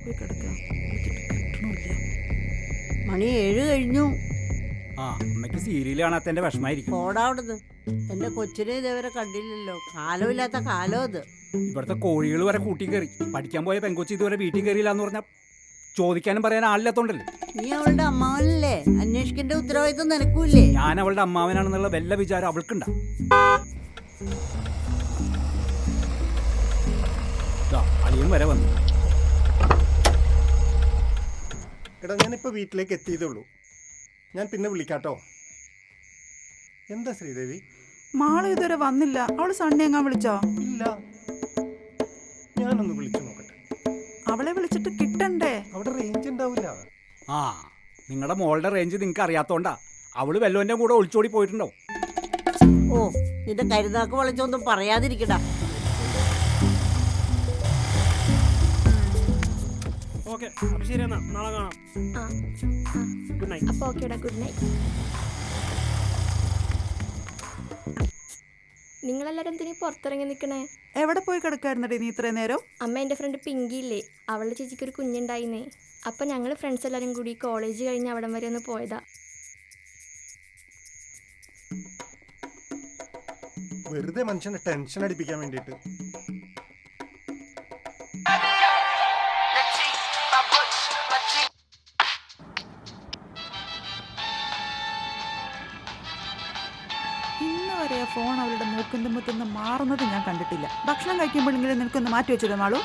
പോയി കിടക്കാം. കിട്ടണില്ല. മണി 7 കഴിഞ്ഞു. ആ അമ്മയ്ക്ക് സീരിയൽ കാണാത്തതിന്റെ വിഷമായിരിക്കും. പോടാവിടുന്ന്. എന്റെ കൊച്ചിനെ ഇതേവരെ കണ്ടില്ലല്ലോ. കാലമില്ലാത്ത കാലം അത്. ഇവിടുത്തെ കോഴികൾ വരെ കൂട്ടി കയറി. പഠിക്കാൻ പോയ പെങ്കൊച്ചി ഇതുവരെ വീട്ടിൽ കയറിയില്ല എന്ന് പറഞ്ഞാൽ ചോദിക്കാനും പറയാൻ ആളില്ലാത്തോണ്ടല്ലേ. നീ അവളുടെ അമ്മാവനല്ലേ? അന്വേഷിക്കേണ്ട ഉത്തരവാദിത്വം നിനക്കൂല്ലേ? ഞാൻ അവളുടെ അമ്മാവനാണെന്നുള്ള വല്ല വിചാരം അവൾക്കുണ്ടാ. അളിയൻ വരെ വന്നു. എടാ ഞാനിപ്പോൾ വീട്ടിലേക്ക് എത്തിയതുള്ളൂ. ഞാൻ പിന്നെ വിളിക്കാട്ടോ. എന്താ ശ്രീദേവി? മാള് ഇതുവരെ വന്നില്ല. അവള് സണ്ണി എങ്ങാൻ വിളിച്ചോ? ഇല്ല, ഞാനൊന്ന് വിളിച്ചു നോക്കട്ടെ. അവളെ വിളിച്ചിട്ട് കിട്ടണ്ടേ? അവിടെ റേഞ്ച് ഉണ്ടാവില്ല. ആ നിങ്ങളുടെ മോളുടെ റേഞ്ച് നിങ്ങൾക്ക് അറിയാത്തോണ്ടാ. അവള് വെല്ലോന്റെ കൂടെ ഒളിച്ചോടി പോയിട്ടുണ്ടോ? ഓ, നിന്റെ കരുതാക്ക് വളച്ചൊന്നും പറയാതിരിക്കടാ. ഓക്കെ, അപ്പോൾ ശരി എന്നാ, നാളെ കാണാം. Good night. അപ്പോൾ ഓക്കേടാ, ഗുഡ് നൈറ്റ്. നിങ്ങളെല്ലാവരും എന്തിനീ പുറത്തിറങ്ങി നിൽക്കണേ? എവിടെ പോയി കിടക്കായിരുന്നടി നീ ഇത്രയും നേരം? അമ്മ എൻ്റെ ഫ്രണ്ട് പിങ്കി ഇല്ലേ, അവളുടെ ചേച്ചിക്ക് ഒരു കുഞ്ഞുണ്ടായിന്നേ. അപ്പം ഞങ്ങൾ ഫ്രണ്ട്സ് എല്ലാവരും കൂടി കോളേജ് കഴിഞ്ഞ് അവിടം വരെ ഒന്ന് പോയതാ. വെറുതെ മനുഷ്യനെ ടെൻഷൻ അടിപ്പിക്കാൻ വേണ്ടിയിട്ട്. ഇന്ന് വരെ ആ ഫോൺ അവളുടെ മൂക്കിൻ തുമ്പത്തുനിന്ന് മാറുന്നത് ഞാൻ കണ്ടിട്ടില്ല. ഭക്ഷണം കഴിക്കുമ്പോഴെങ്കിലും നിനക്കൊന്ന് മാറ്റി വെച്ചത് മാളു.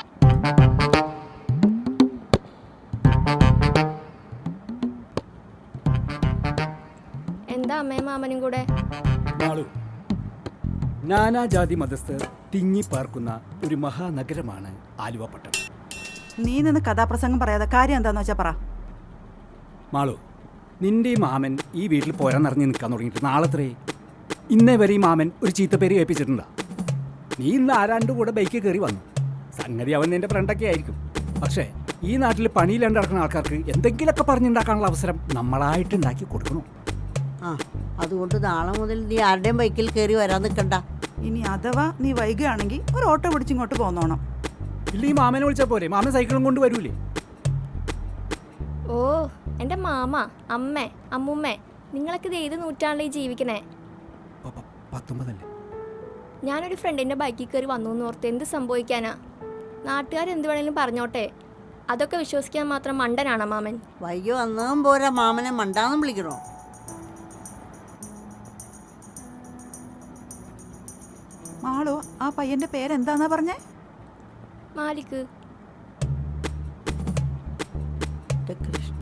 എന്താ അമ്മയും മാമനും കൂടെ? മാളു, നാനാജാതി മതസ്ഥർ തിങ്ങിപ്പാർക്കുന്ന ഒരു മഹാനഗരമാണ് ആലുവ പട്ടണം. നീ നിന്ന് കഥാപ്രസംഗം പറയാതെ കാര്യം എന്താന്ന് വെച്ചാ പറ. മാളു, നിന്റെ ഈ മാമൻ ഈ വീട്ടിൽ പോരാന്നിറങ്ങി നിൽക്കാൻ തുടങ്ങിയിട്ട് നാളത്രേ. ഇന്നേ വരെ ഈ മാമൻ ഒരു ചീത്തപ്പേര് കേൾപ്പിച്ചിട്ടുണ്ടാ. നീ ഇന്ന് ആരാണ്ട് കൂടെ ബൈക്കിൽ കയറി വന്നു. സംഗതി അവൻ നിന്റെ ഫ്രണ്ടൊക്കെ ആയിരിക്കും. പക്ഷേ ഈ നാട്ടിൽ പണിയില്ലാണ്ട് നടക്കുന്ന ആൾക്കാർക്ക് എന്തെങ്കിലുമൊക്കെ പറഞ്ഞുണ്ടാക്കാനുള്ള അവസരം നമ്മളായിട്ട് ഉണ്ടാക്കി കൊടുക്കണം. ആ, അതുകൊണ്ട് നാളെ മുതൽ നീ ആരുടെയും ബൈക്കിൽ കയറി വരാൻ നിൽക്കണ്ട. ഇനി അഥവാ നീ വൈകുകയാണെങ്കിൽ ഒരു ഓട്ടോ പിടിച്ചിങ്ങോട്ട് പോന്നോണം. ഇല്ല, ഈ മാമനെ വിളിച്ചാൽ പോരെ? മാമൻ സൈക്കിളും കൊണ്ട് വരൂലേ? ഓ, എൻ്റെ മാമ, അമ്മ, അമ്മുമ്മ, നിങ്ങളൊക്കെ ഇത് ഏത് നൂറ്റാണ്ടിൽ ജീവിക്കണേ? 19 ഞാനൊരു ഫ്രണ്ടിൻ്റെ ബൈക്കിൽ കയറി വന്നു എന്ന് ഓർത്ത് എന്ത് സംഭവിക്കാനാ? നാട്ടുകാർ എന്ത് വേണേലും പറഞ്ഞോട്ടെ. അതൊക്കെ വിശ്വസിക്കാൻ മാത്രം മണ്ടനാണ് മാമൻ. വൈകി വന്നതും പോരാ മാമനെ മണ്ടാന്നും വിളിക്കണോ? മാളു, ആ പയ്യന്റെ പേരെന്താന്നാ പറഞ്ഞേ? മാലിക്ക്. കൃഷ്ണ,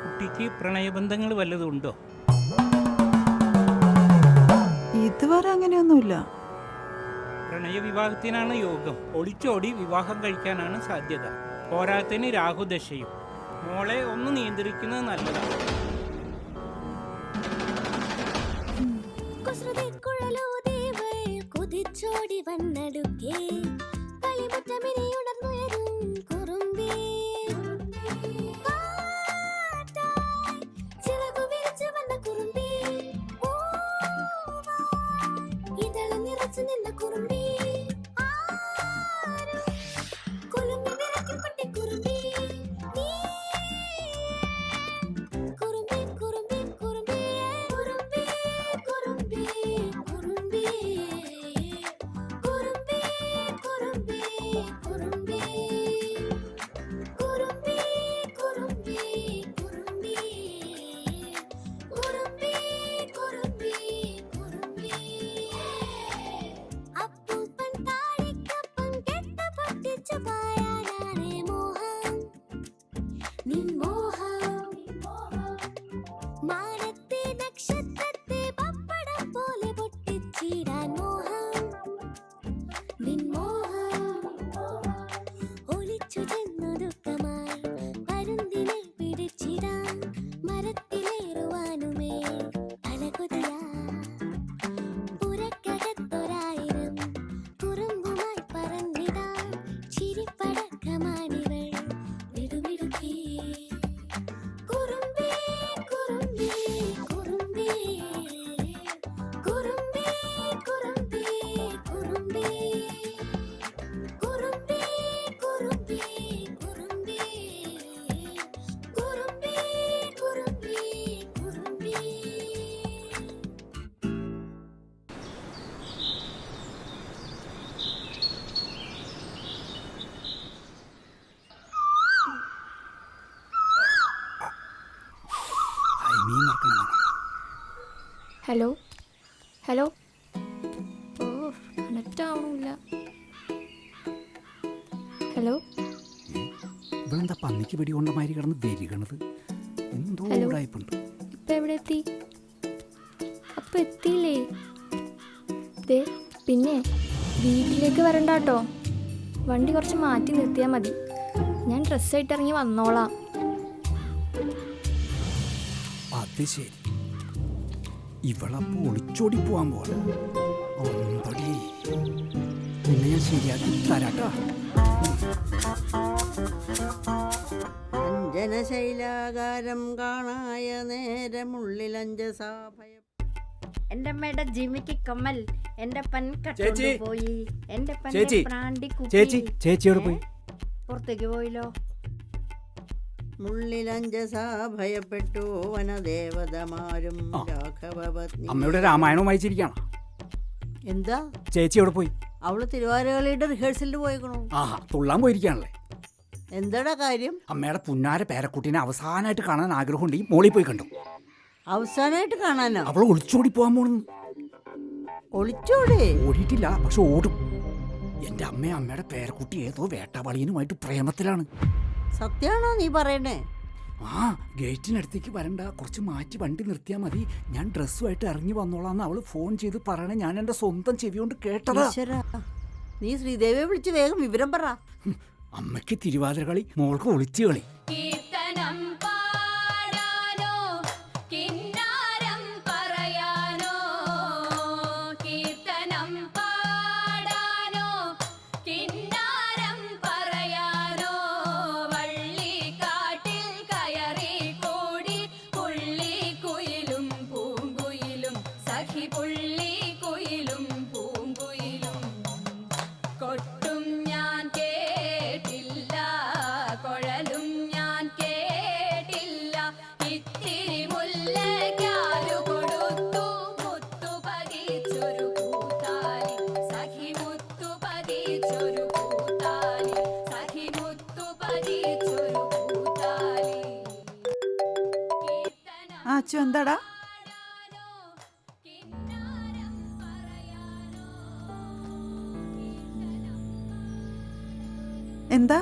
കുട്ടിക്ക് പ്രണയബന്ധങ്ങൾ വല്ലതും ഉണ്ടോ? ഇതുവരെ അങ്ങനെയൊന്നുമില്ല. പ്രണയവിവാഹത്തിനാണ് യോഗം. ഒളിച്ചോടി വിവാഹം കഴിക്കാനാണ് സാധ്യത. പോരാത്തതിന് രാഹുദശയും. മോളെ ഒന്ന് നിയന്ത്രിക്കുന്നത് നല്ലതാണ്. കുതിച്ചോടി വന്നടുക്കേ കളിമുറ്റമിനി ഉണർന്നുയരും കുറുമ്പേ ചിറകു വിരിച്ചു വന്ന കുറുമ്പേ ഇതള നിറച്ചു നിന്ന കുറുമ്പേ കുലുങ്ങി വിറക്കി പൊട്ടി കുറുമ്പേ കുറുമ്പേ കുറുമ്പേ കുറുമ്പേ കുറുമ്പേ കുറുമ്പേ കുറുമ്പേ കുറുമ്പേ കുറുമ്പേ കുറുമ്പേ കുറുമ്പേ കുറുമ്പേ കുറുമ്പേ കുറുമ്പേ കുറുമ്പേ അപ്പൂപ്പൻ താടിക്കപ്പം കെട്ട പൊട്ടിച്ചു പായാനാണേ മോഹം നിൻ മോഹം മാനത്തെ നക്ഷത്രത്തെ പപ്പടം പോലെ പൊട്ടിച്ചിടാൻ മോഹം നിൻ മോഹം ഒളിച്ചു ചെന്നു ദുഃഖമായി പരുന്തിനെ പിടിച്ചിടാൻ മരത്തിലേറുവാനുമേ തലകുതിയാ പുരക്കകത്തൊരായിരം കുറുമ്പുമായി പറന്നിടാൻ ചിരിപ്പടക്കമാണിവൾ മിടുമിടുക്കേ കുറുമ്പേ കുറുമ്പേ കുറുമ്പേ കുറുമ്പേ കുറുമ്പേ കുറുമ്പേ കുറുമ്പേ കുറുമ്പേ കുറുമ്പേ കുറുമ്പേ കുറുമ്പേ കുറുമ്പേ മീൻ മറക്കണം. Hello hello. ഓ കണക്റ്റ് ആവണില്ല. ഹലോ ഇവളെന്താ പന്നിക്ക് വെടി കൊണ്ട മാതിരി കിടന്ന് വരികണത്? എന്തോ ഹലോ. ഉടായ്പുണ്ട്. ഇപ്പം എവിടെ എത്തി? അപ്പം എത്തിയില്ലേ? ദേ പിന്നെ വീട്ടിലേക്ക് വരണ്ട കേട്ടോ. വണ്ടി കുറച്ച് മാറ്റി നിർത്തിയാൽ മതി. ഞാൻ ഡ്രസ്സായിട്ട് ഇറങ്ങി വന്നോളാം. അത് ശരി, ഇവളപ്പോ ഒളിച്ചോടി പോവാൻ പോലെ. ഒമ്പടി പിന്നെ ഞാൻ ശരിയാക്കി തരാട്ടാ. അഞ്ജനശൈലാകാരം കാണായ നേരമുള്ളിലഞ്ചസാഭയം എന്റെ അമ്മയുടെ ജിമിക്ക് കമ്മൽ എന്റെ പൻ ചേച്ചി. പോയി. എന്റെ ചേച്ചി. പ്രാണ്ടി ചേച്ചി ചേച്ചിയോട് പോയി. പുറത്തേക്ക് പോയില്ലോ. മുള്ളിലഞ്ചസാ ഭയപ്പെട്ടു വനദേവതമാരും ആ. രാഘവപത്നി. അമ്മയുടെ രാമായണം വായിച്ചിരിക്കണം. എന്താ ചേച്ചിയോട് പോയി. അവള് തിരുവാതിരകളിയുടെ റിഹേഴ്സലിന് പോയിക്കണു. ആഹാ, തുള്ളാൻ പോയിരിക്കാണല്ലേ. എന്താടാ കാര്യം? അമ്മയുടെ പുന്നാര പേരക്കുട്ടീനെ അവസാനമായിട്ട് കാണാൻ ആഗ്രഹമുണ്ട്. ഈ മോളിൽ പോയി കണ്ടു. അവസാനമായിട്ട് കാണാനോ? അവൾ ഒളിച്ചോടി പോകാൻ പോണെന്ന്. ഒളിച്ചോടെ? ഓടിയിട്ടില്ല, പക്ഷെ ഓടും. എന്റെ അമ്മയും അമ്മയുടെ പേരക്കുട്ടി ഏതോ വേട്ടാവളിയനുമായിട്ട് പ്രേമത്തിലാണ്. സത്യാണോ നീ പറയണേ? ആ, ഗേറ്റിനടുത്തേക്ക് വരണ്ട, കുറച്ച് മാറ്റി വണ്ടി നിർത്തിയാൽ മതി, ഞാൻ ഡ്രസ്സുമായിട്ട് ഇറങ്ങി വന്നോളാന്ന് അവള് ഫോൺ ചെയ്ത് പറയണേ. ഞാൻ എൻ്റെ സ്വന്തം ചെവി കൊണ്ട് കേട്ടതാ. ഈശ്വരാ, നീ ശ്രീദേവിയെ വിളിച്ച് വേഗം വിവരം പറ. അമ്മയ്ക്ക് തിരുവാതിര കളി, മോൾക്ക് ഒളിച്ചു കളി. കീർത്തനം പാടാനോ കിന്നാരം പറയാനോ കീർത്തനം പാടാനോ കിന്നാരം പറയാനോ വള്ളിക്കാട്ടിൽ കയറി കൂടി പുള്ളിക്കുയിലും പൂങ്കുയിലും സഖി പുള്ളിക്കുയിലും പൂങ്കുയിലും കൊട്ടും ഞാൻ കേട്ടില്ല കൊഴലും ഞാൻ കേട്ടില്ല ഇത്തിരി മുല്ലയ്ക്കാരു കൊടുത്തു മുത്തു പതിച്ചൊരു പൂത്താലി സഖി മുത്തു പതിച്ചൊരു പൂത്താലി സഖി മുത്തു പതിച്ചൊരു പൂത്താലി ആ അച്ചു, എന്താടാ? കിന്നാരം പറയാനോ എന്താ?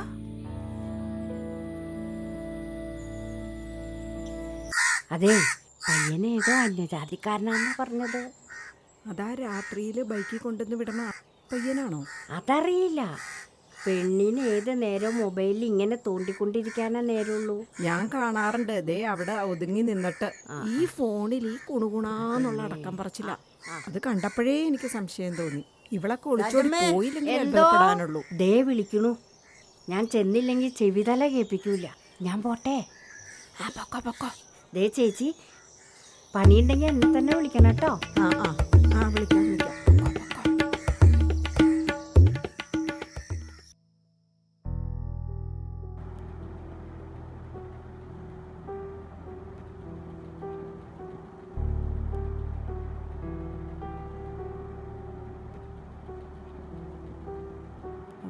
അതെ, പയ്യനെ ഏതോ അന്യജാതിക്കാരനാന്നാ പറഞ്ഞത്. അതാ രാത്രിയിൽ ബൈക്കിൽ കൊണ്ടുവന്ന് വിടണ പയ്യനാണോ? അതറിയില്ല. പെണ്ണിന് ഏത് നേരവും മൊബൈലിൽ ഇങ്ങനെ തോണ്ടിക്കൊണ്ടിരിക്കാനേ നേരമുള്ളൂ. ഞാൻ കാണാറുണ്ട്. ദേ അവിടെ ഒതുങ്ങി നിന്നിട്ട് ഈ ഫോണിൽ ഈ കുണുകുണാന്നുള്ള അടക്കം പറച്ചില്ല. അത് കണ്ടപ്പോഴേ എനിക്ക് സംശയം തോന്നി. ഇവളൊക്കെ ഒളിച്ചോടി പോയില്ലെങ്കിൽ അത്ഭുതപ്പെടാനുള്ളൂ. ദേ വിളിക്കണു. ഞാൻ ചെന്നില്ലെങ്കിൽ ചെവിതല കേൾപ്പിക്കൂല. ഞാൻ പോട്ടെ. ദേ ചേച്ചി, പണിയുണ്ടെങ്കിൽ എന്നെ തന്നെ വിളിക്കണം കേട്ടോ. ആ ആ ആ വിളിക്കാം വിളിക്കാം.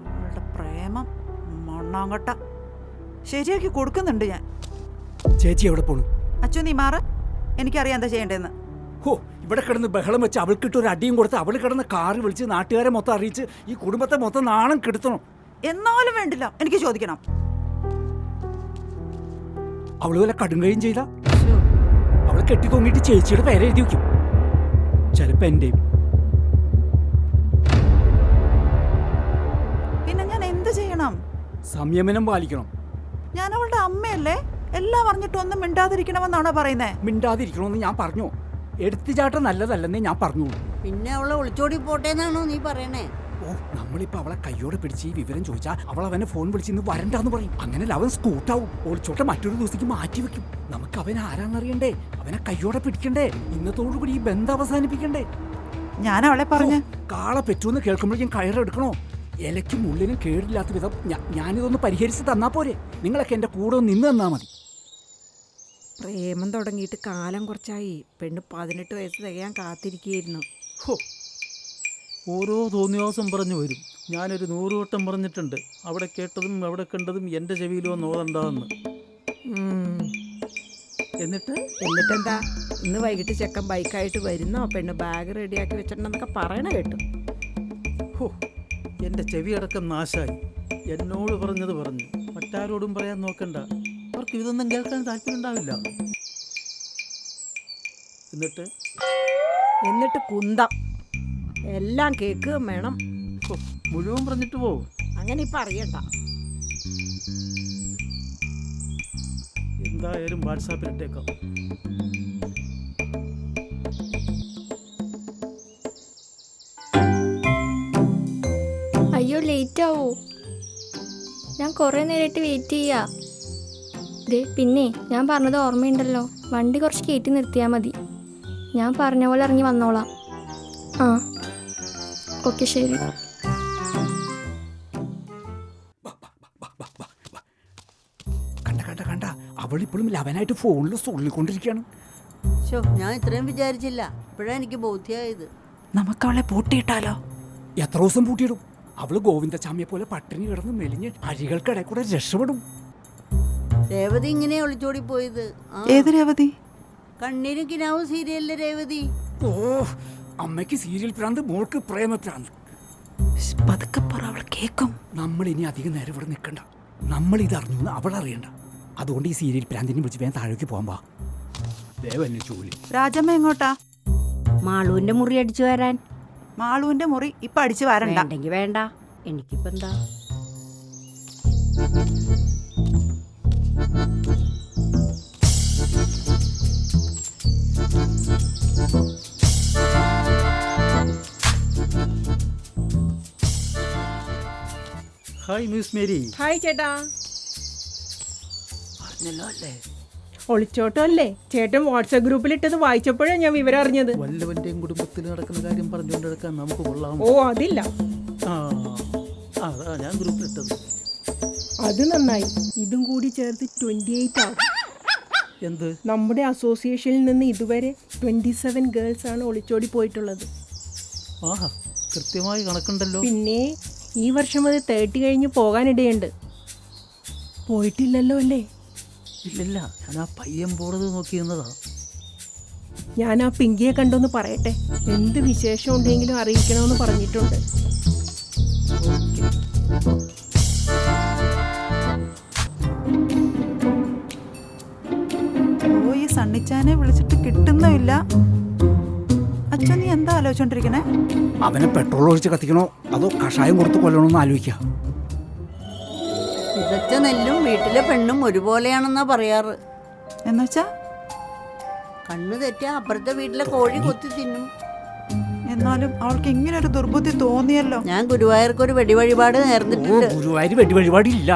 അവളുടെ പ്രേമം മണ്ണാങ്കട്ട ശരിയാക്കി കൊടുക്കുന്നുണ്ട് ഞാൻ. ചേച്ചി എവിടെ പോണു? അച്ഛൻ നീ മാറ്, എനിക്കറിയാം എന്താ ചെയ്യേണ്ടതെന്ന്. ഹോ, ഇവിടെ കിടന്ന് ബഹളം വെച്ച് അവൾക്കിട്ട് ഒരു അടിയും കൊടുത്ത് അവൾ കിടന്ന് കാറ് വിളിച്ച് നാട്ടുകാരെ മൊത്തം അറിയിച്ച് ഈ കുടുംബത്തെ മൊത്തം നാണം കെടുത്തണം. എന്നാലും വേണ്ടില്ല, എനിക്ക് ചോദിക്കണം. അവള് വല്ല കടുങ്കയും ചെയ്ത അവള് കെട്ടി തോന്നിയിട്ട് ചേച്ചിയുടെ പേര് എഴുതി വെക്കും, ചിലപ്പോ എന്റെയും. പിന്നെ ഞാൻ എന്ത് ചെയ്യണം? സംയമനം പാലിക്കണം. ഞാൻ അവളുടെ അമ്മയല്ലേ, എല്ലാം പറഞ്ഞിട്ട് ഒന്നും മിണ്ടാതിരിക്കണമെന്നാണോ പറയുന്നേ? മിണ്ടാതിരിക്കണമെന്ന് ഞാൻ പറഞ്ഞു. എടുത്തുചാട്ടം നല്ലതല്ലെന്നേ ഞാൻ പറഞ്ഞു. പിന്നെ അവളെ ഒളിച്ചോടി പോട്ടേന്നാണോ നീ പറയണേ? ഓ, നമ്മളിപ്പോ അവളെ കയ്യോടെ പിടിച്ച് ഈ വിവരം ചോദിച്ചാൽ അവൾ അവനെ ഫോൺ വിളിച്ച് ഇന്ന് വരണ്ടെന്ന് പറയും. അങ്ങനെ അവൻ സ്കൂട്ടാവും. ഒളിച്ചോട്ടെ മറ്റൊരു ദിവസത്തേക്ക് മാറ്റി വെക്കും. നമുക്ക് അവൻ ആരാന്നറിയണ്ടേ? അവനെ കയ്യോടെ പിടിക്കണ്ടേ? ഇന്നത്തോടുകൂടി ഈ ബന്ധം അവസാനിപ്പിക്കണ്ടേ? ഞാൻ അവളെ പറഞ്ഞ കാളെ പറ്റൂന്ന് കേൾക്കുമ്പോഴേക്കും കയറെടുക്കണോ? ഇലയ്ക്കും ഉള്ളിനും കേടില്ലാത്ത വിധം ഞാനിതൊന്ന് പരിഹരിച്ച് തന്നാ പോരെ? നിങ്ങളൊക്കെ എൻ്റെ കൂടെ ഒന്ന് നിന്ന് തന്നാ മതി. പ്രേമം തുടങ്ങിയിട്ട് കാലം കുറച്ചായി. പെണ്ണ് 18 വയസ്സ് തികയാൻ കാത്തിരിക്കുകയായിരുന്നു. ഹോ, ഓരോ തോന്നിയാസം പറഞ്ഞു വരും. ഞാനൊരു 100 വട്ടം പറഞ്ഞിട്ടുണ്ട്, അവിടെ കേട്ടതും അവിടെ കണ്ടതും എൻ്റെ ചെവിയിലോ നോതണ്ടാന്ന്. എന്നിട്ടെന്താ, ഇന്ന് വൈകിട്ട് ചെക്കൻ ബൈക്കായിട്ട് വരുന്നോ? പെണ്ണ് ബാഗ് റെഡിയാക്കി വെച്ചിട്ടുണ്ടെന്നൊക്കെ പറയണ കേട്ടു. ഹോ, എൻ്റെ ചെവി അടക്കം നാശായി. എന്നോട് പറഞ്ഞത് പറഞ്ഞു, മറ്റാരോടും പറയാൻ നോക്കണ്ട. അവർക്ക് ഇതൊന്നും കേൾക്കാൻ താല്പര്യം ഉണ്ടാവില്ല. എന്നിട്ട് കുന്തം എല്ലാം കേൾക്കുകയും വേണം. ഹോ, മുഴുവൻ പറഞ്ഞിട്ട് പോവും. അങ്ങനെ ഇപ്പം അറിയണ്ട. എന്തായാലും വാട്സാപ്പിലിട്ടേക്കാം. അയ്യോ, ലേറ്റ് ആവോ? ഞാൻ കുറേ നേരമായിട്ട് വെയിറ്റ് ചെയ്യാ. ദേ പിന്നെ ഞാൻ പറഞ്ഞത് ഓർമ്മയുണ്ടല്ലോ, വണ്ടി കുറച്ച് കയറ്റി നിർത്തിയാൽ മതി. ഞാൻ പറഞ്ഞ പോലെ ഇറങ്ങി വന്നോളാം. ആ ഓക്കെ, ശരി. കണ്ട കണ്ട കണ്ട, അവളിപ്പോഴും ലവനായിട്ട് ഫോണിൽ സുള്ളിക്കൊണ്ടിരിക്കുകയാണ്. ഞാൻ ഇത്രയും വിചാരിച്ചില്ല. ഇപ്പോഴാണ് എനിക്ക് ബോധ്യമായത്. നമുക്ക് അവളെ പൂട്ടിയിട്ടാലോ? എത്ര ദിവസം പൂട്ടിയിടും? അവള് ഗോവിന്ദച്ചാമിയെ പോലെ പട്ടിണി കിടന്ന് മെലിഞ്ഞ് അഴികൾക്കിടയിൽ കൂടെ രക്ഷപ്പെടും. രേവതി ഇങ്ങനെ ഒളിച്ചോടി പോയത്. ഏത് രേവതി? കണ്ണീരും കിനാവും സീരിയലിലെ രേവതി. ഓ, അമ്മയ്ക്ക് സീരിയൽ പ്രാന്ത്, മോൾക്ക് പ്രേമപ്രാന്ത്. പതുക്കെ പറ, അവൾ കേൾക്കും. നമ്മൾ ഇനി അധികം നേരം ഇവിടെ നിൽക്കണ്ട. നമ്മൾ ഇത് അറിഞ്ഞു അവൾ അറിയണ്ട. അതുകൊണ്ട് ഈ സീരിയൽ പ്രാന്തിനെ വിളിച്ച് വേഗം താഴേക്ക് പോകാൻ പാ. ദേവന്നെ ജോലി. രാജമ്മ എങ്ങോട്ടാ? മാളുവിന്റെ മുറി അടിച്ചു വരാൻ. മാളുവിന്റെ മുറി ഇപ്പൊ അടിച്ചു വരണ്ട. വേണ്ടെങ്കി വേണ്ട, എനിക്കിപ്പോ എന്താ. Hi miss Mary. ഹായ് ചേട്ടാ. പറഞ്ഞല്ലോ അല്ലേ? ഒളിച്ചോട്ടം അല്ലേ? ചേട്ടൻ വാട്സാപ്പ് ഗ്രൂപ്പിലിട്ടത് വായിച്ചപ്പോഴാണ് ഞാൻ വിവരം അറിഞ്ഞത്. വല്ലവന്റെയും കുടുംബത്തിൽ നടക്കുന്ന കാര്യം പറഞ്ഞുകൊണ്ട് എടുക്കാൻ നമുക്ക് കൊള്ളാം. ഓ, അതില്ല. അതാ ഞാൻ ഗ്രൂപ്പിലിട്ടത്. അത് നന്നായി. ഇതും കൂടി ചേർത്ത് 28 ആവും. എന്ത്? നമ്മുടെ അസോസിയേഷനിൽ നിന്ന് ഇതുവരെ 27 ഗേൾസ് ആണ് ഒളിച്ചോടി പോയിട്ടുള്ളത്. ആഹാ, കൃത്യമായി കണക്കുണ്ടല്ലോ. പിന്നെ ഈ വർഷം അത് 30 കഴിഞ്ഞ് പോകാനിടയുണ്ട്. പോയിട്ടില്ലല്ലോ അല്ലേ? ഇല്ലില്ല, ഞാൻ ആ പയ്യൻ പോണത് നോക്കി നിന്നതാ. ഞാൻ ആ പിങ്കിയെ കണ്ടൊന്ന് പറയട്ടെ. എന്ത് വിശേഷം ഉണ്ടെങ്കിലും അറിയിക്കണമെന്ന് പറഞ്ഞിട്ടുണ്ട്. ഓ, ഈ സണ്ണിച്ചാനെ വിളിച്ചിട്ട് കിട്ടുന്നുമില്ല. അച്ഛൻ നീ എന്താ ആലോചിച്ചോണ്ടിരിക്കണേ? അവനെ പെട്രോൾ ഒഴിച്ച് കത്തിക്കണോ അതോ കഷായം കൊടുത്ത് കൊല്ലണോന്ന് ആലോചിക്കുക. വിതച്ച നെല്ലും വീട്ടിലെ പെണ്ണും ഒരുപോലെയാണെന്നാ പറയാറ്. എന്നുവെച്ചാ കണ്ണു തെറ്റിയ അപ്പുറത്തെ വീട്ടിലെ കോഴി കൊത്തി തിന്നും. എന്നാലും അവൾക്ക് ഇങ്ങനെ ഒരു ദുർബുദ്ധി തോന്നിയല്ലോ. ഞാൻ ഗുരുവായൂർക്കൊരു വെടിവഴിപാട് നേർന്നിട്ടുണ്ട്. ഗുരുവായൂർ വെടിവഴിപാടില്ല.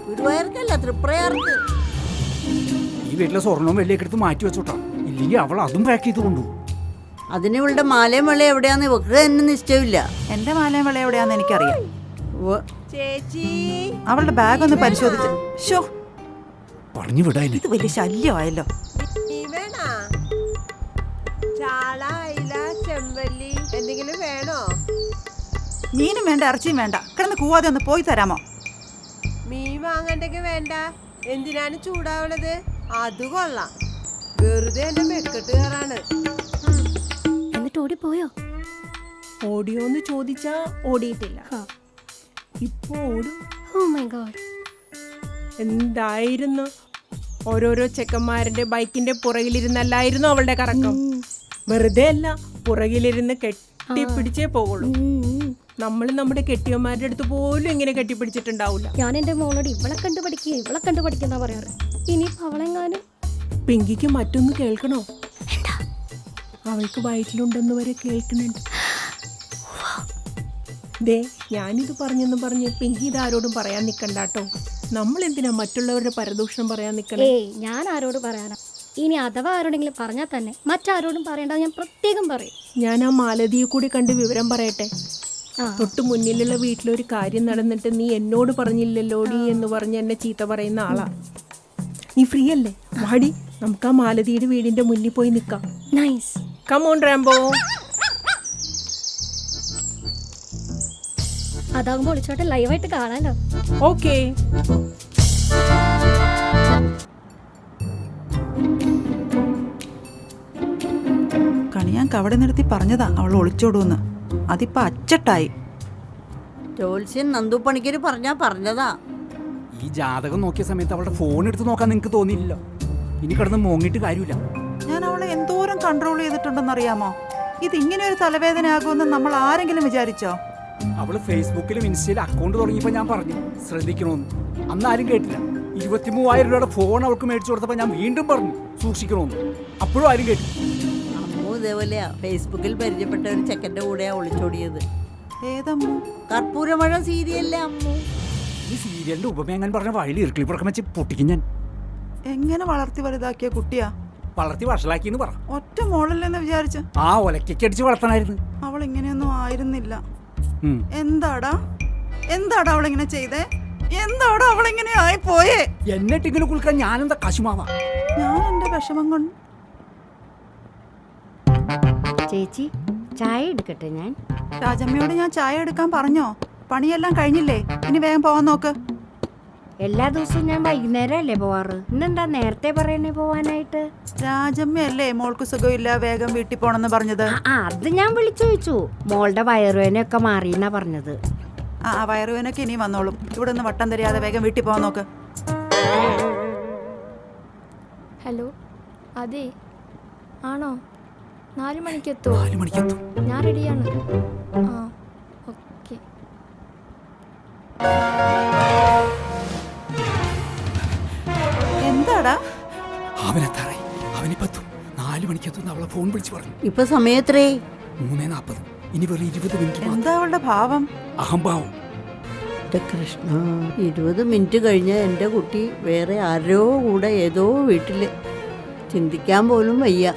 ഗുരുവായൂർക്കല്ല, തൃപ്രയാർക്ക്. ഈ വീട്ടിലെ സ്വർണവും വെള്ളിയൊക്കെ എടുത്ത് മാറ്റി വെച്ചോട്ടാ, ഇല്ലെങ്കിൽ അവൾ അതും പാക്ക് ചെയ്ത് കൊണ്ടു. അതിന് ഇവളുടെ മാലയും വെള്ളയും എവിടെയാന്ന് ഇവക്ക് തന്നെ നിശ്ചയമില്ല. എന്റെ മാലയും വിള എവിടെയാന്ന് എനിക്കറിയാം. ചേച്ചി, അവളുടെ ബാഗ് ഒന്ന് പരിശോധിച്ച്. ഷോ, പറഞ്ഞു വിടാൻ ഇത് വലിയ ശല്യമായല്ലോ. ചാള, അയില, ചെമ്പല്ലി എന്തെങ്കിലും വേണോ? മീനും വേണ്ട, ഇറച്ചിയും വേണ്ട. കിടന്ന് കൂവാതെ ഒന്ന് പോയി തരാമോ? മീൻ വാങ്ങണ്ടെങ്കിൽ വേണ്ട. എന്തിനാണ് ചൂടാവണത്? അത് കൊള്ളാം. വെറുതെ എന്റെ മെക്കെട്ട് കയറാണ്. എന്നിട്ട് ഓടിപ്പോയോ? ഓടിയോന്ന് ചോദിച്ചാ ഓടിയിട്ടില്ല. ഇപ്പൊ ഓടും. Oh my god. എന്തായിരുന്നു ഓരോരോ ചെക്കന്മാരുടെ ബൈക്കിന്റെ പുറകിലിരുന്നല്ലായിരുന്നു അവളുടെ കറക്കം. വെറുതെ അല്ല, പുറകിലിരുന്ന് കെട്ടിപ്പിടിച്ചേ പോകുള്ളൂ. നമ്മൾ നമ്മുടെ കെട്ടിയന്മാരുടെ അടുത്ത് പോലും ഇങ്ങനെ കെട്ടിപ്പിടിച്ചിട്ടുണ്ടാവില്ല. ഞാൻ എന്റെ മോളോട് ഇവളെ കണ്ടുപഠിക്കുന്ന പറയാറ്. ഇനിയിപ്പോ അവളെങ്ങാനും പിങ്കിക്ക് മറ്റൊന്ന് കേൾക്കണോ? അവൾക്ക് വയറ്റിലുണ്ടെന്ന് വരെ കേൾക്കുന്നുണ്ട്. ദേ, ഞാനിത് പറഞ്ഞെന്ന് പറഞ്ഞ് പിങ്കി ഇതാരോടും പറയാൻ നിൽക്കണ്ടാട്ടോ. നമ്മൾ എന്തിനാ മറ്റുള്ളവരുടെ പരദൂഷണം പറയാൻ നിൽക്കണേ? ഏയ്, ഞാൻ ആരോട് പറയാനാ? ഇനി അഥവാ ആരോടെങ്കിലും പറഞ്ഞാൽ തന്നെ മറ്റാരോടും പറയണ്ട, ഞാൻ പ്രത്യേകം പറയും. ഞാൻ ആ മാലതിയെ കൂടി കണ്ട് വിവരം പറയട്ടെ. തൊട്ട് മുന്നിലുള്ള വീട്ടിലൊരു കാര്യം നടന്നിട്ട് നീ എന്നോട് പറഞ്ഞില്ലല്ലോടി എന്ന് പറഞ്ഞ് എന്നെ ചീത്ത പറയുന്ന ആളാ. നീ ഫ്രീ അല്ലേ? വാടി, നമുക്ക് ആ മാലതിയുടെ വീടിന്റെ മുന്നിൽ പോയി നിൽക്കാം. നൈസ്. Come on Rambo. അതാകുമ്പോൾ ഒളിച്ചോട്ടെ ലൈവായിട്ട് കാണാലോ. ഓക്കേ. കണിയാൻ കവടെ നിർത്തി പറഞ്ഞതാ അവൾ ഒളിച്ചോടൂന്ന്. അതിപ്പോ അച്ചട്ടായി. ജോത്സ്യൻ നന്ദു പണിക്കര് പറഞ്ഞതാ. ഈ ജാതകം നോക്കിയ സമയത്ത് അവളുടെ ഫോൺ എടുത്ത് നോക്കാൻ നിങ്ങൾക്ക് തോന്നിയില്ലല്ലോ. ഇനി കിടന്ന് മോങ്ങിയിട്ട് കാര്യമില്ല. ഞാൻ അവളെ എന്തോരം കൺട്രോൾ ചെയ്തിട്ടുണ്ടെന്നറിയാമോ? ഇത് ഇങ്ങനെ ഒരു തലവേദന ആകുമെന്ന് നമ്മൾ ആരെങ്കിലും വിചാരിച്ചോ? അവള് ഫേസ്ബുക്കിലും ഇൻസ്റ്റയിലും അക്കൗണ്ട് തുടങ്ങിയപ്പോൾ ഞാൻ പറഞ്ഞു ശ്രദ്ധിക്കണമെന്ന്. അന്ന് ആരും കേട്ടില്ല. 23,000 രൂപയുടെ ഫോൺ അവൾക്ക് മേടിച്ചു കൊടുത്തപ്പോൾ ഞാൻ വീണ്ടും പറഞ്ഞു സൂക്ഷിക്കണമെന്ന്. അപ്പോഴും ആരും കേട്ടില്ല. അമ്മു ഇതേപോലെയാ. ഫേസ്ബുക്കിൽ പരിചയപ്പെട്ട ഒരു ചെക്കൻ്റെ കൂടെയാ ഒളിച്ചോടിയത്. ഏതമ്മു? കർപ്പൂരമഴ സീരിയലിലെ അമ്മു. ഈ സീരിയലിന്റെ ഉപമയങ്ങാൻ പറഞ്ഞ വഴിയിൽ ഇറുക്കിളി പുറക്കം വെച്ച് പൊട്ടിക്കും ഞാൻ. എങ്ങനെ വളർത്തി വലുതാക്കിയ കുട്ടിയാ? വളർത്തി വഷളാക്കിന്ന് പറ. ഒറ്റ മോളല്ലെന്ന് വിചാരിച്ച ആ ഒലക്കൊക്കെ അടിച്ച് വളർത്താനായിരുന്നു. അവൾ ഇങ്ങനെയൊന്നും ആയിരുന്നില്ല. എന്താടാ അവളിങ്ങനെ ചെയ്തേ? എന്താടാ അവളിങ്ങനെ ആയി പോയേ? എന്നിട്ടിങ്ങനെ കുളിക്കാൻ ഞാനെന്താ കശുമാവാ? ഞാൻ എന്റെ വിഷമം കൊണ്ട്. ചേച്ചി, ചായ എടുക്കട്ടെ ഞാൻ? രാജമ്മയോട് ഞാൻ ചായ എടുക്കാൻ പറഞ്ഞോ? പണിയെല്ലാം കഴിഞ്ഞില്ലേ? ഇനി വേഗം പോവാൻ നോക്ക്. എല്ലാ ദിവസവും ഞാൻ വൈകുന്നേരം അല്ലേ പോവാറ്? ഇന്നെന്താ നേരത്തെ പറയണേ പോവാനായിട്ട്? രാജമ്മയല്ലേ മോൾക്ക് സുഖമില്ല വേഗം വീട്ടിൽ പോണെന്ന് പറഞ്ഞത്? അത് ഞാൻ വിളിച്ചു ചോദിച്ചു. മോളുടെ വയറുവേനൊക്കെ മാറിയെന്നാ പറഞ്ഞത്. വയറുവേനൊക്കെ ഇനി വന്നോളും. ഇവിടെ നിന്ന് വട്ടം തരിയാതെ വേഗം വീട്ടിൽ പോകാൻ നോക്ക്. ഹലോ, അതെ, ആണോ? 4 മണിക്കെത്തോ? 4 മണിക്കെത്തും. ഞാൻ റെഡിയാണ്. ഓക്കെ. എന്താടാ? അവനെത്താറായി. അവനിപ്പെത്തും. 4 മണിക്കെത്തും അവളെ ഫോൺ വിളിച്ച് പറഞ്ഞു. ഇപ്പൊ സമയത്രേ? 3:40. ഇനി വെറും 20 മിനിറ്റ്. എന്താ അവളുടെ ഭാവം? അഹംഭാവം. കൃഷ്ണ, 20 മിനിറ്റ് കഴിഞ്ഞ എൻ്റെ കുട്ടി വേറെ ആരോ കൂടെ ഏതോ വീട്ടില്. ചിന്തിക്കാൻ പോലും വയ്യ.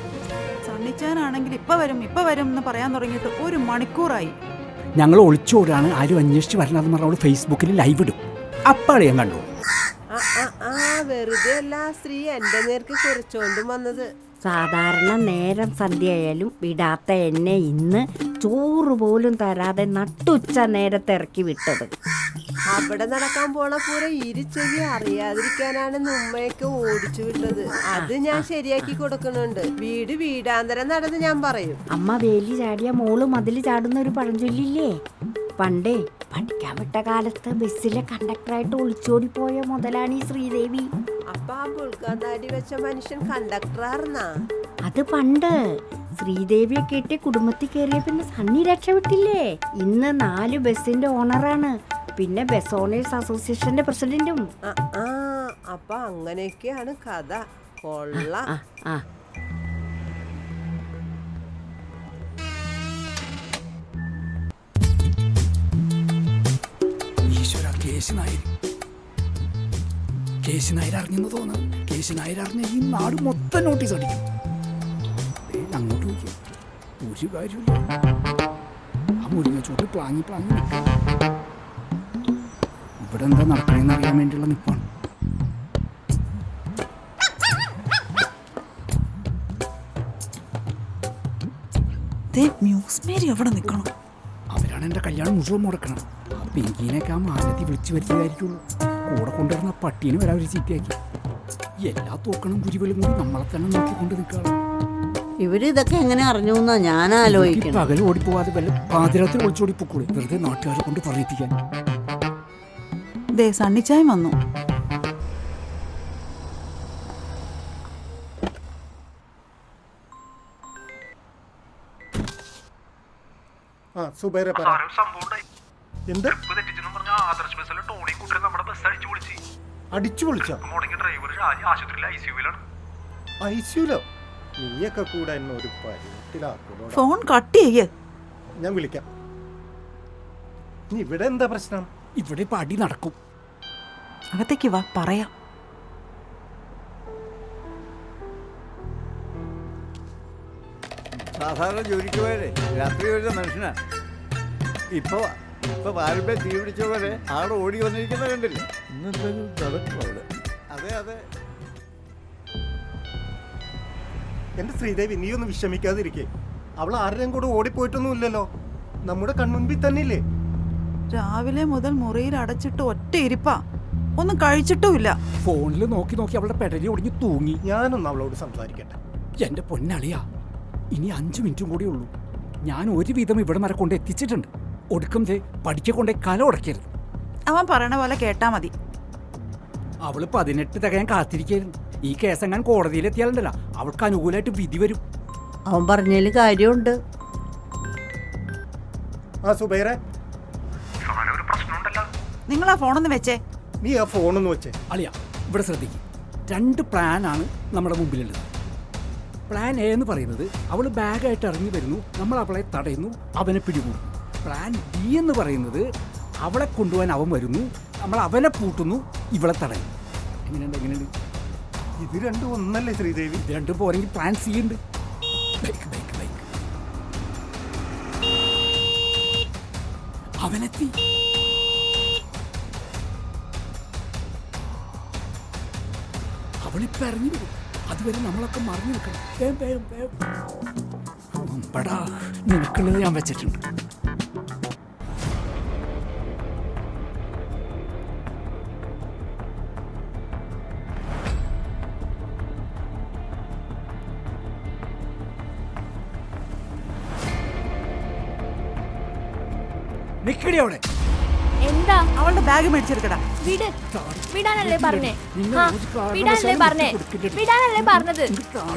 സണ്ണിച്ചാനാണെങ്കിൽ ഇപ്പൊ വരും എന്ന് പറയാൻ തുടങ്ങിയിട്ട് 1 മണിക്കൂറായി. ഞങ്ങൾ ഒളിച്ചോടാണ്, ആരും അന്വേഷിച്ച് വരണമെന്ന് പറഞ്ഞ അവള് ഫേസ്ബുക്കിൽ ലൈവ് ഇടും. അപ്പാളെ ഞാൻ കണ്ടു. വെറുതെ അല്ല സ്ത്രീ എന്റെ നേർക്ക് കുറിച്ചോണ്ടും വന്നത്. സാധാരണ നേരം സന്ധ്യയായാലും വിടാത്ത എന്നെ ഇന്ന് ചോറ് പോലും തരാതെ നട്ടുച്ച നേരത്തെ ഇറക്കി വിട്ടത്. അവിടെ നടക്കാൻ പോണ പൂര ഇരുച്ചെവി അറിയാതിരിക്കാനാണ് ഉമ്മയൊക്കെ ഓടിച്ചു വിട്ടത്. അത് ഞാൻ ശരിയാക്കി കൊടുക്കുന്നുണ്ട്. വീടാന്തരം നടന്ന് ഞാൻ പറയും. അമ്മ വേലി ചാടിയ മോള് മതില് ചാടുന്ന ഒരു പഴഞ്ചൊല്ലില്ലേ? പണ്ടേ പഠിക്കാൻ വിട്ട കാലത്ത് ബസ്സിലെ കണ്ടക്ടറായിട്ട് ഒളിച്ചോടി പോയ മുതലാണ് ഈ ശ്രീദേവി. അപ്പൊ ആ പുൽക്കാന്താടി വെച്ച മനുഷ്യൻ കണ്ടക്ടറാർന്നാ? അത് പണ്ട്. ശ്രീദേവിയെ കേട്ട് കുടുംബത്തിൽ കയറിയ പിന്നെ സണ്ണി രക്ഷപ്പെട്ടില്ലേ. ഇന്ന് 4 ബസ്സിന്റെ ഓണറാണ്, പിന്നെ ബസ് ഓണേഴ്സ് അസോസിയേഷന്റെ പ്രസിഡന്റും. അപ്പൊ അങ്ങനെയൊക്കെയാണ് കഥ. കൊള്ളാം. ഈശ്വര, കേശു നായർ അറിഞ്ഞെന്ന് തോന്നുന്നു. കേശു നായർ അറിഞ്ഞ ഈ നാട് മൊത്തം നോട്ടീസ് അടിക്കും. അങ്ങോട്ട് നോക്കി ഒരു കാര്യമില്ല. ആ മുരിങ്ങ ചൂട്ട് പ്ലാങ്ങി നിൽക്കുക. ഇവിടെ എന്താ നടക്കണമെന്ന് അറിയാൻ വേണ്ടിയുള്ള നിൽപ്പാണ്. എവിടെ നിൽക്കണം? അവരാണ് എൻ്റെ കല്യാണം മുഴുവൻ മുടക്കണം. ആ പെങ്കിനൊക്കെ ആ മാലത്തി വിളിച്ചു വരുത്തിയതായിരിക്കുള്ളൂ. കൂടെ കൊണ്ടുവരുന്ന പട്ടീനെ വരെ അവർ ചീത്തയാക്കി. എല്ലാ തോക്കണം ഗുരുവിലും കൂടി നമ്മളെ തന്നെ നോക്കിക്കൊണ്ട് നിൽക്കുകയാണ്. ഇവരിതൊക്കെ എങ്ങനെ അറിഞ്ഞു എന്നാ ഞാൻ ആലോചിക്കണം. പകൽ ഓടിപ്പോവാതെ വല്ല പാതിരാത്രി ഒളിച്ചോടി പൊക്കൂടെ, വെറുതെ നാട്ടുകാരെ കൊണ്ട് പറയിപ്പിക്കാൻ. സണ്ണിച്ചായം വന്നു. സുബൈറെ പറ. എന്ത് അടിച്ചു പൊളിച്ചോ? ഐസിയുലോ? നീയൊക്കെ കൂടെ എന്നെ ഒരു പരിത്തിലാക്കോ. ഫോൺ കട്ട് ചെയ്യ്. ഞാൻ വിളിക്കാം. നീ ഇവിടെ എന്താ പ്രശ്നം? ഇവിടെ ഇപ്പൊ അടി നടക്കും. അകത്തേക്ക് വാ, പറയാം. സാധാരണ ജോലിക്ക് പോയാലേ രാത്രി വരുന്ന മനുഷ്യനാ. ഇപ്പൊ പാരമ്പര്യം തീ പിടിച്ച പോലെ ആടെ ഓടി വന്നിരിക്കുന്ന കണ്ടില്ലേ? ഇന്നെന്തായാലും നടക്കും അവിടെ. അതെ എന്റെ ശ്രീദേവി, നീ ഒന്ന് വിഷമിക്കാതിരിക്കേ. അവൾ ആരുടെയും കൂടെ ഓടിപ്പോയിട്ടൊന്നുമില്ലല്ലോ, നമ്മുടെ കൺമുൻപിൽ തന്നെ ഇല്ലേ. രാവിലെ മുതൽ മുറിയിൽ അടച്ചിട്ട് ഒറ്റ ഇരിപ്പാ, ഒന്നും കഴിച്ചിട്ടുമില്ല. ഫോണിൽ നോക്കി അവളുടെ പെടലി ഒടിഞ്ഞ് തൂങ്ങി. ഞാനൊന്ന് അവളോട് സംസാരിക്കട്ടെ. എന്റെ പൊന്നളിയാ, ഇനി 5 മിനിറ്റും കൂടി ഉള്ളൂ. ഞാൻ ഒരുവിധം ഇവിടെ വരെ കൊണ്ട് എത്തിച്ചിട്ടുണ്ട്. ഒടുക്കം പഠിക്കൊണ്ടേ കല ഉടക്കരുത്. അവൻ പറയണ പോലെ കേട്ടാ മതി. അവള് 18 തികയാൻ കാത്തിരിക്കായിരുന്നു. ഈ കേസെങ്ങാൻ കോടതിയിലെത്തിയാലുണ്ടല്ലോ അവൾക്ക് അനുകൂലമായിട്ട് വിധി വരും. അവൻ പറഞ്ഞതിൽ കാര്യമുണ്ട്. സുബൈറെ, നിങ്ങൾ ആ ഫോണൊന്ന് വെച്ചേ. നീ ആ ഫോണൊന്ന് വെച്ചേ. അളിയാ, ഇവിടെ ശ്രദ്ധിക്കും. 2 പ്ലാനാണ് നമ്മുടെ മുമ്പിലുള്ളത്. പ്ലാൻ എ എന്ന് പറയുന്നത് അവൾ ബാഗായിട്ട് ഇറങ്ങി വരുന്നു, നമ്മൾ അവളെ തടയുന്നു, അവനെ പിടികൂടുന്നു. പ്ലാൻ ബി എന്ന് പറയുന്നത് അവളെ കൊണ്ടുപോകാൻ അവൻ വരുന്നു, നമ്മൾ അവനെ പൂട്ടുന്നു, ഇവളെ തടയുന്നു. എങ്ങനെയുണ്ട്? ഇത് രണ്ടും ഒന്നല്ലേ ശ്രീദേവി? ഇത് രണ്ടും പോരെങ്കിൽ പ്ലാൻ സി ഉണ്ട്. അവനെത്തി. അവളിപ്പോ ഇറങ്ങി വരും. അതുവരെ നമ്മളൊക്കെ മറിഞ്ഞു നിൽക്കണം. നിനക്കുള്ളത് ഞാൻ വെച്ചിട്ടുണ്ട്. നിക്കടി അവിടെ. എന്താ? അവളുടെ ബാഗ് മേടിച്ചെടുക്കടാ. വിടാനല്ലേ പറഞ്ഞേ? വിടാനല്ലേ പറഞ്ഞത്?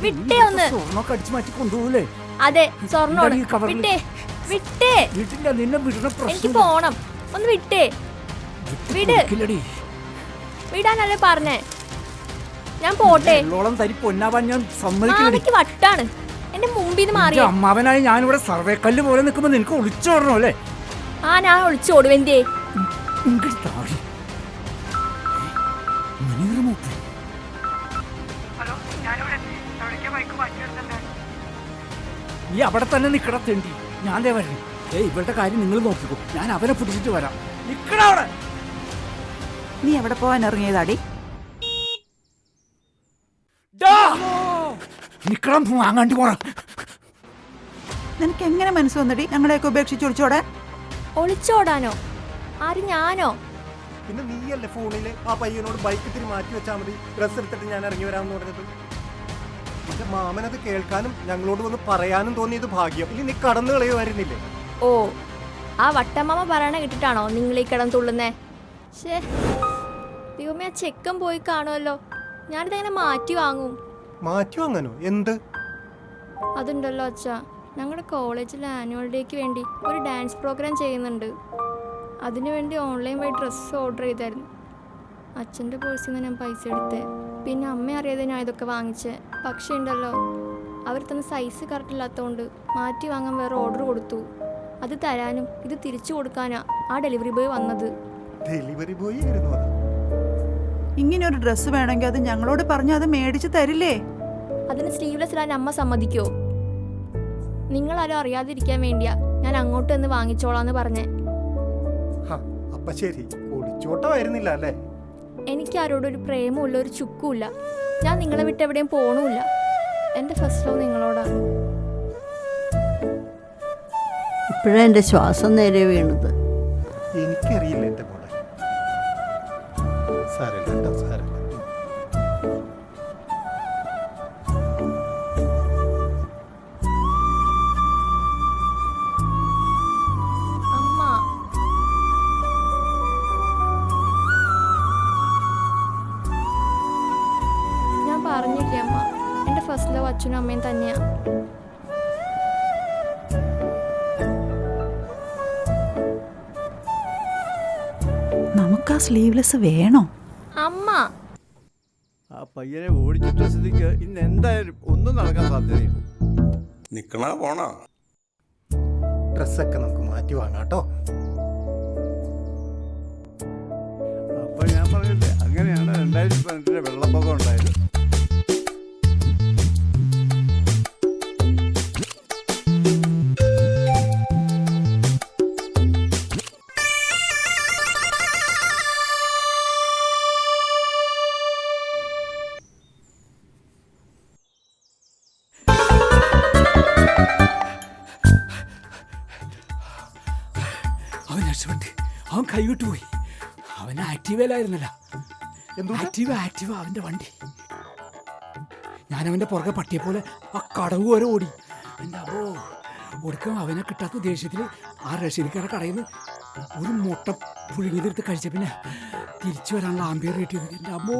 വിട്ടേ ഒന്ന്. അടിച്ചു മാറ്റി കൊണ്ടുപോകൂലേ? അതെ, സ്വർണ്ണോട് വിട്ടേ. എനിക്ക് പോണം. ഒന്ന് വിട്ടേ. വിടാനല്ലേ പറഞ്ഞേ? ഞാൻ പോട്ടെ. മാമിക്ക് വട്ടാണ്. എന്റെ മുമ്പിന്ന് മാറി. അമ്മാവനായി ഞാനിവിടെ സർവേക്കല്ല് പോലെ നിൽക്കുമ്പോ നിനക്ക് ഒളിച്ചോടണോ അല്ലേ? ഞാൻ ഒളിച്ചോടും. എന്തേ? നീ അവിടെ തന്നെ നിക്കട തെണ്ടി. ഞാൻ വരണം. ഇവരുടെ കാര്യം നിങ്ങൾ നോക്കിക്കോ, ഞാൻ അവനെ പിടിച്ചിട്ട് വരാം. നിക്കട അവിടെ. നീ എവിടെ പോവാൻ ഇറങ്ങിയതാടി? നിക്കണം, വാങ്ങാണ്ടി പോറ. നിനക്ക് എങ്ങനെ മനസ്സ് വന്നടി ഞങ്ങളെയൊക്കെ ഉപേക്ഷിച്ച് ഒളിച്ചോടാൻ? ഒളിച്ചോടാനോ? ആര്, ഞാനോ? പിന്നെ നീയല്ലേ ഫോണില് ആ പയ്യനോട് ബൈക്ക് ഇത്തിരി മാറ്റി വെച്ചാൽ മതി, ഡ്രസ് എടുത്തിട്ട് ഞാൻ ഇറങ്ങി വരാമെന്ന് പറഞ്ഞത്. എന്റെ മാമനത് കേൾക്കാനും ഞങ്ങളോട് വന്ന് പറയാനും തോന്നിയത് ഭാഗ്യം. ഇനി നീ കടന്നു കളയുമായിരുന്നില്ലേ? ഓ, ആ വട്ടമ്മ പറയണ കിട്ടിട്ടാണോ നിങ്ങൾ ഈ കിടന്ന് തുള്ളുന്നേ? ദൈവമേ, ആ ചെക്കൻ പോയി കാണുമല്ലോ. ഞാനിതെങ്ങനെ മാറ്റി വാങ്ങും? മാറ്റി വാങ്ങാനോ? എന്ത്? അതുണ്ടല്ലോ അച്ഛാ, ഞങ്ങളുടെ കോളേജിലെ ആനുവൽ ഡേക്ക് വേണ്ടി ഒരു ഡാൻസ് പ്രോഗ്രാം ചെയ്യുന്നുണ്ട്. അതിനുവേണ്ടി ഓൺലൈൻ വഴി ഡ്രസ്സ് ഓർഡർ ചെയ്തായിരുന്നു. അച്ഛൻ്റെ പേഴ്സിൽ നിന്ന് ഞാൻ പൈസ എടുത്തേ. പിന്നെ അമ്മ അറിയാതെ ഞാൻ ഇതൊക്കെ വാങ്ങിച്ചേ. പക്ഷേ ഉണ്ടല്ലോ, അവർ തന്ന സൈസ് കറക്റ്റ് ഇല്ലാത്തതുകൊണ്ട് മാറ്റി വാങ്ങാൻ വേറെ ഓർഡർ കൊടുത്തു. അത് തരാനും ഇത് തിരിച്ചു കൊടുക്കാനാ ആ ഡെലിവറി ബോയ് വന്നത്. ഡെലിവറി ബോയ് ആയിരുന്നു അത്. ഇങ്ങനെ ഒരു ഡ്രസ്സ് വേണമെങ്കിൽ അത് ഞങ്ങളോട് പറഞ്ഞ് അത് മേടിച്ച് തരില്ലേ? അതിന് സ്ലീവ്ലെസ് ഇടാൻ അമ്മ സമ്മതിക്കോ? നിങ്ങളാരും അറിയാതിരിക്കാൻ വേണ്ടിയാ ഞാൻ അങ്ങോട്ട് എന്ന് വാങ്ങിച്ചോളാന്ന് പറഞ്ഞേ. അപ്പൊ ശരി, ഒളിച്ചോട്ടമായിരുന്നില്ല അല്ലേ? എനിക്ക് ആരോടൊരു പ്രേമമില്ല, ഒരു ചുക്കുമില്ല. ഞാൻ നിങ്ങളെ വിട്ട് എവിടെയും പോണുമില്ല. എൻ്റെ ഫസ്റ്റ് ലവ് നിങ്ങളോടാ. ഇപ്പോഴാ എൻ്റെ ശ്വാസം നേരെ വീണത്. എനിക്കറിയില്ല എൻ്റെ മോളെ. സാരമില്ല കേട്ടോ, സാരമില്ല. അമ്മ, ഞാൻ പറഞ്ഞില്ലേ അമ്മ, എൻ്റെ ഫസ്റ്റ് ലവ് അച്ഛനും അമ്മയും തന്നെയാ. നമുക്ക് ആ സ്ലീവ്ലെസ് വേണോ? അമ്മ, ആ പയ്യനെ ഓടിച്ചിട്ട സ്ഥിതിക്ക് ഇന്ന് എന്തായാലും ഒന്നും നടക്കാൻ സാധ്യതയില്ല. നിക്കണ പോണോ? ഡ്രസ്സൊക്കെ നമുക്ക് മാറ്റി വാങ്ങാം കേട്ടോ. അപ്പൊ ഞാൻ പറഞ്ഞില്ലേ, അങ്ങനെയാണ് 2018 വെള്ളപ്പൊക്കം ഉണ്ടായത്. അവൻ രക്ഷപ്പെട്ട്, അവൻ കൈവിട്ടു പോയി. അവൻ ആക്റ്റീവയിലായിരുന്നല്ല. ആക്റ്റീവ അവൻ്റെ വണ്ടി. ഞാൻ അവൻ്റെ പുറകെ പട്ടിയെ പോലെ ആ കടവ് വരെ ഓടി. എൻ്റെ അപ്പോ ഒടുക്കം അവനെ കിട്ടാത്ത ദേഷ്യത്തിൽ ആ റഷ്യക്കാരുടെ കടയിൽ നിന്ന് ഒരു മുട്ട പുഴുങ്ങിയതെടുത്ത് കഴിച്ച പിന്നെ തിരിച്ചു വരാനുള്ള ആംബിയർ കിട്ടിയത്. എൻ്റെ അമ്മോ,